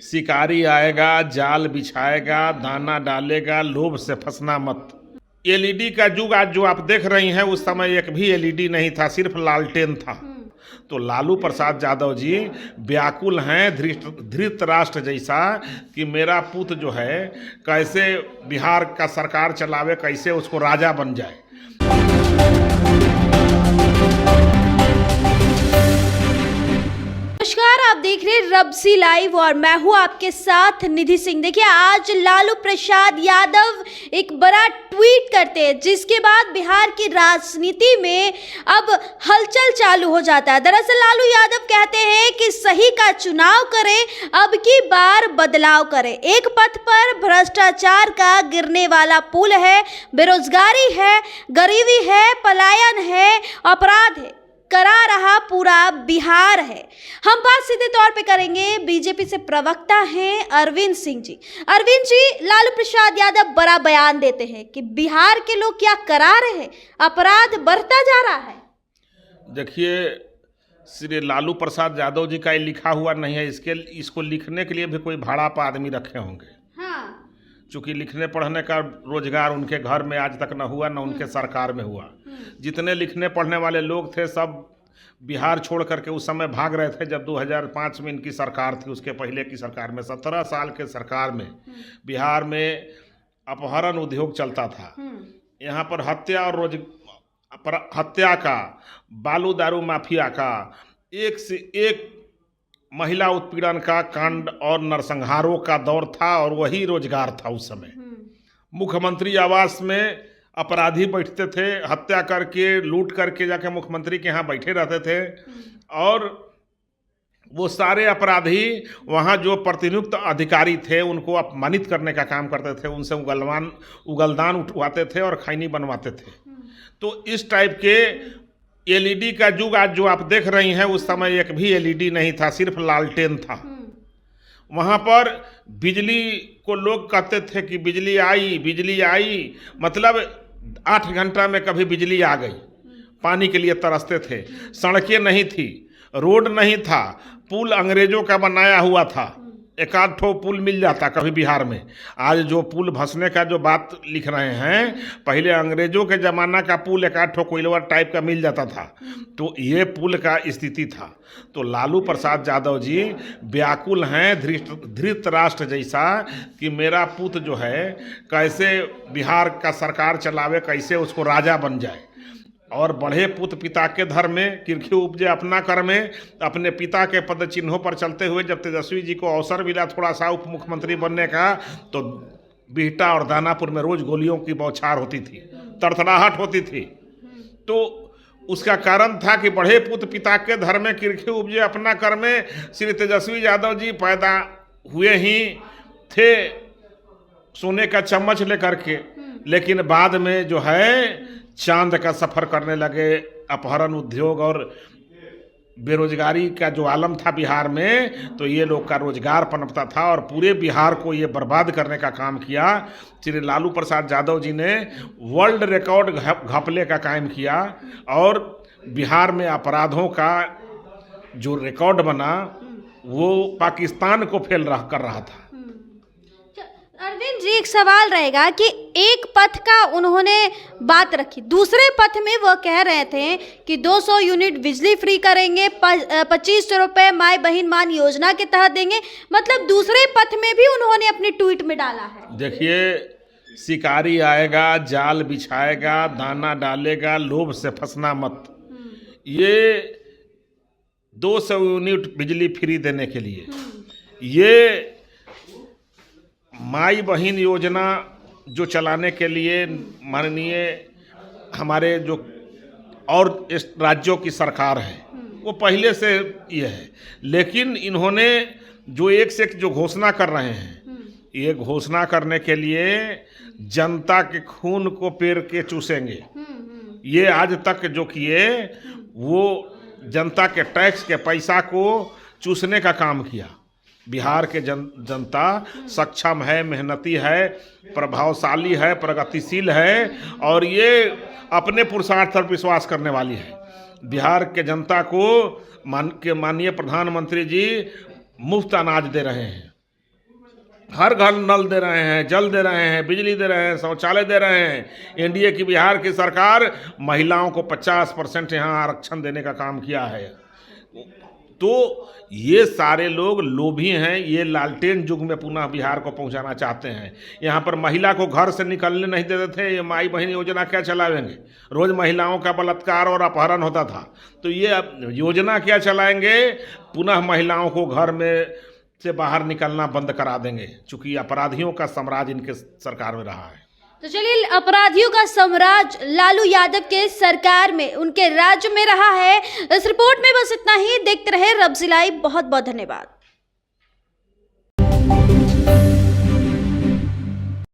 शिकारी आएगा, जाल बिछाएगा, दाना डालेगा, लोभ से फंसना मत। एलईडी का युग आज जो आप देख रही हैं, उस समय एक भी एलईडी नहीं था, सिर्फ लालटेन था। तो लालू प्रसाद यादव जी व्याकुल हैं धृतराष्ट्र जैसा कि मेरा पुत्र जो है कैसे बिहार का सरकार चलावे, कैसे उसको राजा बन जाए। नमस्कार, आप देख रहे हैं रबसी लाइव और मैं हूं आपके साथ निधि सिंह। देखिए, आज लालू प्रसाद यादव एक बड़ा ट्वीट करते हैं, जिसके बाद बिहार की राजनीति में अब हलचल चालू हो जाता है। दरअसल लालू यादव कहते हैं कि सही का चुनाव करें, अब की बार बदलाव करें। एक पथ पर भ्रष्टाचार का गिरने वाला पुल है, बेरोजगारी है, गरीबी है, पलायन है, अपराध है, करा रहा पूरा बिहार है। हम बात सीधे तौर पे करेंगे, बीजेपी से प्रवक्ता हैं अरविंद सिंह जी। अरविंद जी, लालू प्रसाद यादव बड़ा बयान देते हैं कि बिहार के लोग क्या करा रहे हैं, अपराध बढ़ता जा रहा है। देखिए, श्री लालू प्रसाद यादव जी का ये लिखा हुआ नहीं है, इसको लिखने के लिए भी कोई भाड़ा पर आदमी रखे होंगे। चूँकि लिखने पढ़ने का रोजगार उनके घर में आज तक न हुआ, न उनके सरकार में हुआ। जितने लिखने पढ़ने वाले लोग थे सब बिहार छोड़ करके उस समय भाग रहे थे, जब 2005 में इनकी सरकार थी। उसके पहले की सरकार में 17 साल के सरकार में बिहार में अपहरण उद्योग चलता था। यहाँ पर हत्या का, बालू दारू माफिया का, एक से एक महिला उत्पीड़न का कांड और नरसंहारों का दौर था, और वही रोजगार था उस समय। मुख्यमंत्री आवास में अपराधी बैठते थे, हत्या करके लूट करके जाके मुख्यमंत्री के यहाँ बैठे रहते थे, और वो सारे अपराधी वहाँ जो प्रतिनियुक्त अधिकारी थे उनको अपमानित करने का काम करते थे, उनसे उगलदान उठवाते थे और खैनी बनवाते थे। तो इस टाइप के एलईडी का युग आज जो आप देख रही हैं, उस समय एक भी एलईडी नहीं था, सिर्फ लालटेन था। वहाँ पर बिजली को लोग कहते थे कि बिजली आई, मतलब 8 घंटा में कभी बिजली आ गई। पानी के लिए तरसते थे, सड़कें नहीं थी, रोड नहीं था, पुल अंग्रेजों का बनाया हुआ था। एक आध ठो पुल मिल जाता कभी बिहार में। आज जो पुल भसने का जो बात लिख रहे हैं, पहले अंग्रेजों के ज़माना का पुल एक आध ठो कोयलवर टाइप का मिल जाता था। तो ये पुल का स्थिति था। तो लालू प्रसाद यादव जी व्याकुल हैं धृतराष्ट्र जैसा कि मेरा पुत्र जो है कैसे बिहार का सरकार चलावे, कैसे उसको राजा बन जाए। और बढ़े पुत्र पिता के धर्म में, किरखी उपजे अपना कर में। अपने पिता के पद चिन्हों पर चलते हुए जब तेजस्वी जी को अवसर मिला थोड़ा सा उप मुख्यमंत्री बनने का, तो बिहटा और दानापुर में रोज गोलियों की बौछार होती थी, तड़तड़ाहट होती थी। तो उसका कारण था कि बढ़े पुत्र पिता के धर्म में, किरखी उपजे अपना कर में। श्री तेजस्वी यादव जी पैदा हुए ही थे सोने का चम्मच लेकर के, लेकिन बाद में जो है चांद का सफ़र करने लगे। अपहरण उद्योग और बेरोजगारी का जो आलम था बिहार में, तो ये लोग का रोजगार पनपता था, और पूरे बिहार को ये बर्बाद करने का काम किया। श्री लालू प्रसाद यादव जी ने वर्ल्ड रिकॉर्ड घपले का कायम किया, और बिहार में अपराधों का जो रिकॉर्ड बना वो पाकिस्तान को फेल कर रहा था। अरविंद जी, एक सवाल रहेगा कि एक पथ का उन्होंने बात रखी, दूसरे पथ में वो कह रहे थे कि 200 यूनिट बिजली फ्री करेंगे, 25 रुपए माई बहन मान योजना के तहत देंगे। मतलब दूसरे पथ में भी उन्होंने अपने ट्वीट में डाला है। देखिए, शिकारी आएगा, जाल बिछाएगा, दाना डालेगा, लोभ से फंसना मत। ये 200 यूनिट बिजली फ्री देने के लिए, ये माई बहन योजना जो चलाने के लिए माननीय हमारे जो और राज्यों की सरकार है, वो पहले से ये है। लेकिन इन्होंने जो एक से एक जो घोषणा कर रहे हैं, ये घोषणा करने के लिए जनता के खून को पेर के चूसेंगे। ये आज तक जो किए वो जनता के टैक्स के पैसा को चूसने का काम किया। बिहार के जनता सक्षम है, मेहनती है, प्रभावशाली है, प्रगतिशील है, और ये अपने पुरुषार्थ पर विश्वास करने वाली है। बिहार के जनता को माननीय प्रधानमंत्री जी मुफ्त अनाज दे रहे हैं, हर घर नल दे रहे हैं, जल दे रहे हैं, बिजली दे रहे हैं, शौचालय दे रहे हैं। एनडीए की बिहार की सरकार महिलाओं को 50% यहाँ आरक्षण देने का काम किया है। तो ये सारे लोग लोभी हैं, ये लालटेन युग में पुनः बिहार को पहुंचाना चाहते हैं। यहाँ पर महिला को घर से निकलने नहीं देते थे, ये माई बहन योजना क्या चलाएंगे? रोज महिलाओं का बलात्कार और अपहरण होता था, तो ये अब योजना क्या चलाएंगे? पुनः महिलाओं को घर में से बाहर निकलना बंद करा देंगे, चूंकि अपराधियों का साम्राज्य इनके सरकार में रहा है। तो चलिए, अपराधियों का साम्राज्य लालू यादव के सरकार में, उनके राज्य में रहा है। इस रिपोर्ट में बस इतना ही। देखते रहे रब्सी लाइव। बहुत बहुत धन्यवाद।